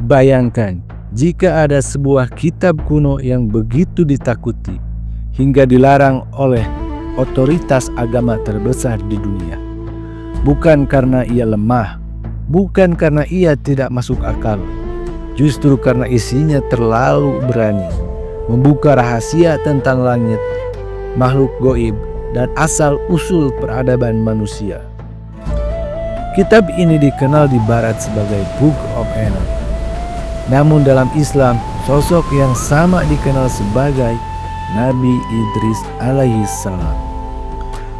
Bayangkan jika ada sebuah kitab kuno yang begitu ditakuti hingga dilarang oleh otoritas agama terbesar di dunia. Bukan karena ia lemah, bukan karena ia tidak masuk akal, justru karena isinya terlalu berani membuka rahasia tentang langit, makhluk goib, dan asal-usul peradaban manusia. Kitab ini dikenal di Barat sebagai Book of Enoch. Namun dalam Islam, sosok yang sama dikenal sebagai Nabi Idris alaihi salam.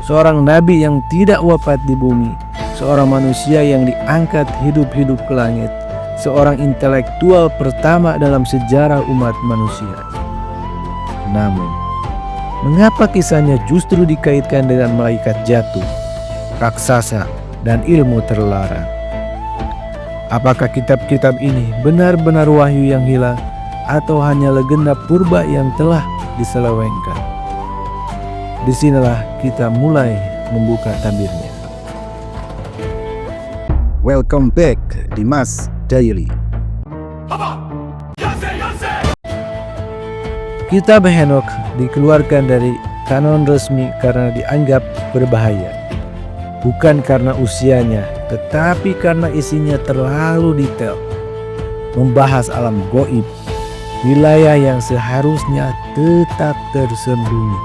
Seorang nabi yang tidak wafat di bumi, seorang manusia yang diangkat hidup-hidup ke langit, seorang intelektual pertama dalam sejarah umat manusia. Namun, mengapa kisahnya justru dikaitkan dengan malaikat jatuh, raksasa, dan ilmu terlarang? Apakah kitab-kitab ini benar-benar wahyu yang hilang atau hanya legenda purba yang telah diselewengkan? Disinilah kita mulai membuka tabirnya. Welcome back di Mas Daily. Kitab Henokh dikeluarkan dari kanon resmi karena dianggap berbahaya. Bukan karena usianya, tetapi karena isinya terlalu detail, membahas alam goib, wilayah yang seharusnya tetap tersembunyi.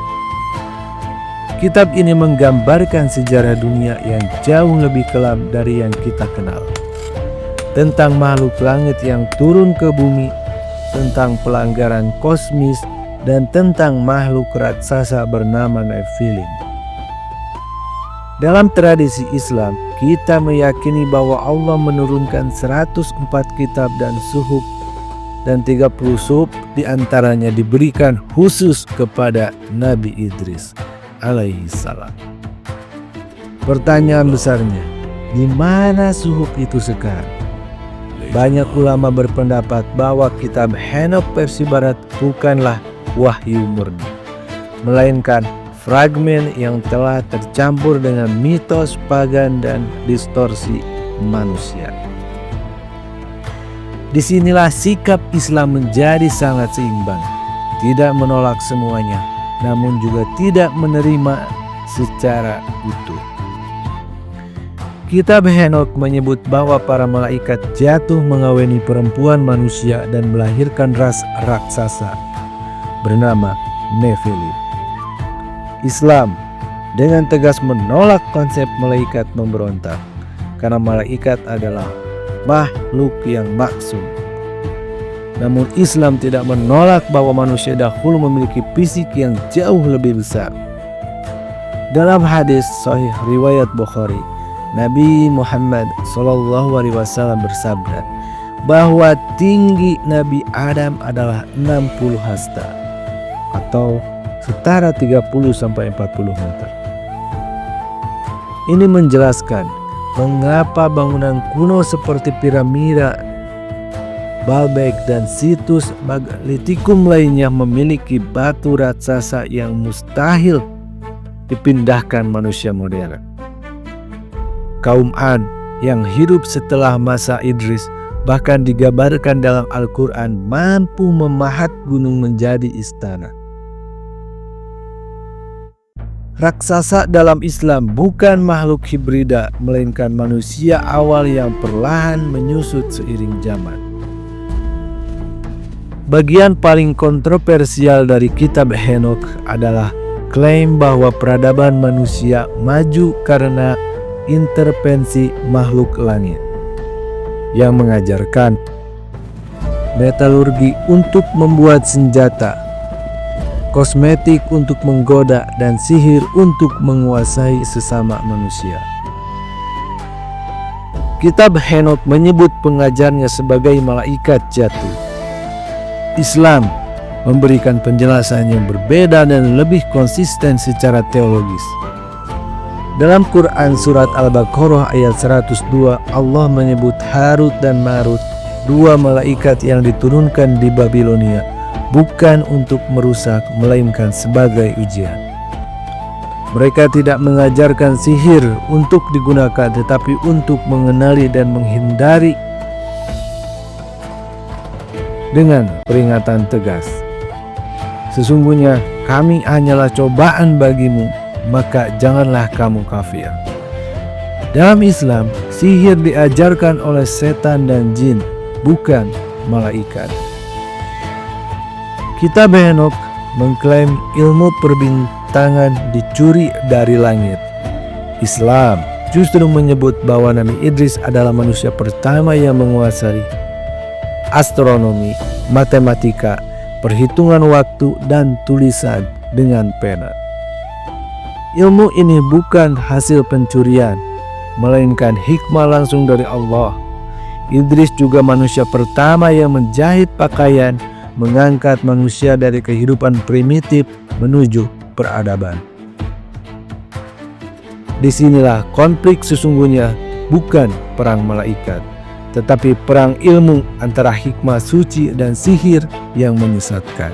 Kitab ini menggambarkan sejarah dunia yang jauh lebih kelam dari yang kita kenal. Tentang makhluk langit yang turun ke bumi, tentang pelanggaran kosmis, dan tentang makhluk raksasa bernama Nephilim. Dalam tradisi Islam, kita meyakini bahwa Allah menurunkan 104 kitab dan suhuf, dan 30 suhuf diantaranya diberikan khusus kepada Nabi Idris alaihi salam. Pertanyaan besarnya, di mana suhuf itu sekarang? Banyak ulama berpendapat bahwa kitab Henokh versi Barat bukanlah wahyu murni, melainkan fragmen yang telah tercampur dengan mitos pagan dan distorsi manusia. Disinilah sikap Islam menjadi sangat seimbang, tidak menolak semuanya, namun juga tidak menerima secara utuh. Kitab Henokh menyebut bahwa para malaikat jatuh mengawini perempuan manusia dan melahirkan ras raksasa bernama Nephilim. Islam dengan tegas menolak konsep malaikat memberontak, karena malaikat adalah makhluk yang maksum. Namun Islam tidak menolak bahwa manusia dahulu memiliki fisik yang jauh lebih besar. Dalam hadis sahih riwayat Bukhari, Nabi Muhammad SAW bersabda bahwa tinggi Nabi Adam adalah 60 hasta atau setara 30-40 meter. Ini menjelaskan mengapa bangunan kuno seperti piramida, Baalbek, dan situs megalitikum lainnya memiliki batu raksasa yang mustahil dipindahkan manusia modern. Kaum Ad yang hidup setelah masa Idris bahkan digambarkan dalam Al-Quran mampu memahat gunung menjadi istana. Raksasa dalam Islam bukan makhluk hibrida, melainkan manusia awal yang perlahan menyusut seiring zaman. Bagian paling kontroversial dari kitab Henokh adalah klaim bahwa peradaban manusia maju karena intervensi makhluk langit yang mengajarkan metalurgi untuk membuat senjata, kosmetik untuk menggoda, dan sihir untuk menguasai sesama manusia. Kitab Henokh menyebut pengajarnya sebagai malaikat jatuh. Islam memberikan penjelasan yang berbeda dan lebih konsisten secara teologis. Dalam Quran surat Al-Baqarah ayat 102, Allah menyebut Harut dan Marut, dua malaikat yang diturunkan di Babilonia, bukan untuk merusak, melainkan sebagai ujian. Mereka tidak mengajarkan sihir untuk digunakan, tetapi untuk mengenali dan menghindari dengan peringatan tegas. Sesungguhnya kami hanyalah cobaan bagimu, maka janganlah kamu kafir. Dalam Islam, sihir diajarkan oleh setan dan jin, bukan malaikat. Kitab Henokh mengklaim ilmu perbintangan dicuri dari langit. Islam justru menyebut bahwa Nabi Idris adalah manusia pertama yang menguasai astronomi, matematika, perhitungan waktu, dan tulisan dengan pena. Ilmu ini bukan hasil pencurian, melainkan hikmah langsung dari Allah. Idris juga manusia pertama yang menjahit pakaian, mengangkat manusia dari kehidupan primitif menuju peradaban. Disinilah konflik sesungguhnya, bukan perang malaikat, tetapi perang ilmu antara hikmah suci dan sihir yang menyesatkan.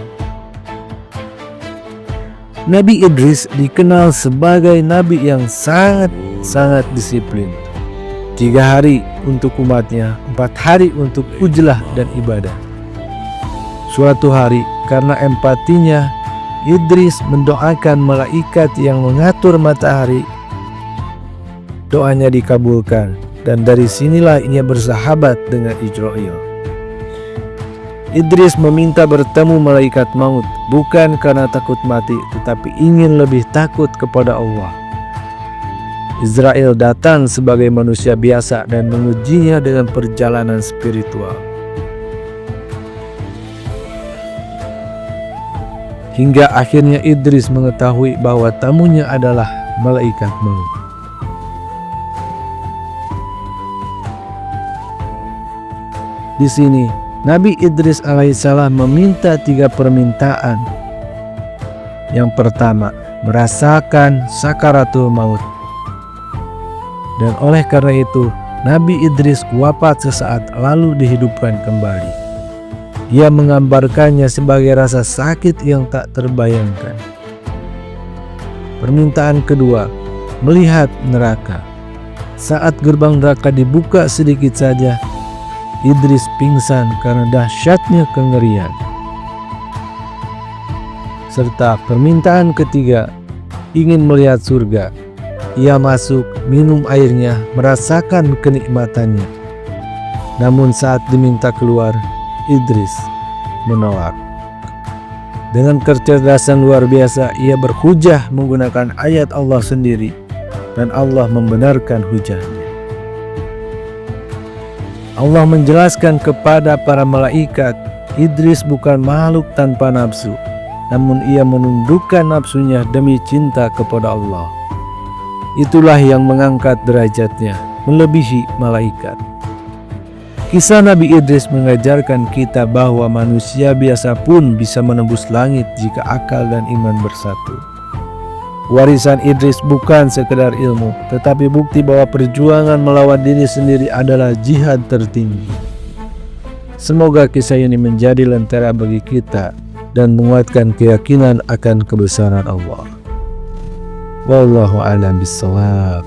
Nabi Idris dikenal sebagai nabi yang sangat disiplin. 3 hari untuk umatnya, 4 hari untuk ujlah dan ibadah. Suatu hari, karena empatinya, Idris mendoakan malaikat yang mengatur matahari. Doanya dikabulkan, dan dari sinilah ia bersahabat dengan Israil. Idris meminta bertemu malaikat maut, bukan karena takut mati, tetapi ingin lebih takut kepada Allah. Israel datang sebagai manusia biasa dan mengujinya dengan perjalanan spiritual. Hingga akhirnya Idris mengetahui bahwa tamunya adalah malaikat maut. Di sini, Nabi Idris alaihissalam meminta 3 permintaan. Yang pertama, merasakan sakaratul maut. Dan oleh karena itu, Nabi Idris wafat sesaat lalu dihidupkan kembali. Ia menggambarkannya sebagai rasa sakit yang tak terbayangkan. Permintaan kedua, melihat neraka. Saat gerbang neraka dibuka sedikit saja, Idris pingsan karena dahsyatnya kengerian. Serta permintaan ketiga, ingin melihat surga. Ia masuk, minum airnya, merasakan kenikmatannya. Namun saat diminta keluar, Idris menolak. Dengan kecerdasan luar biasa, ia berhujah menggunakan ayat Allah sendiri, dan Allah membenarkan hujahnya. Allah menjelaskan kepada para malaikat, Idris bukan makhluk tanpa nafsu, namun ia menundukkan nafsunya demi cinta kepada Allah. Itulah yang mengangkat derajatnya, melebihi malaikat. Kisah Nabi Idris mengajarkan kita bahwa manusia biasa pun bisa menembus langit jika akal dan iman bersatu. Warisan Idris bukan sekedar ilmu, tetapi bukti bahwa perjuangan melawan diri sendiri adalah jihad tertinggi. Semoga kisah ini menjadi lentera bagi kita dan menguatkan keyakinan akan kebesaran Allah. Wallahu a'lam bishawab.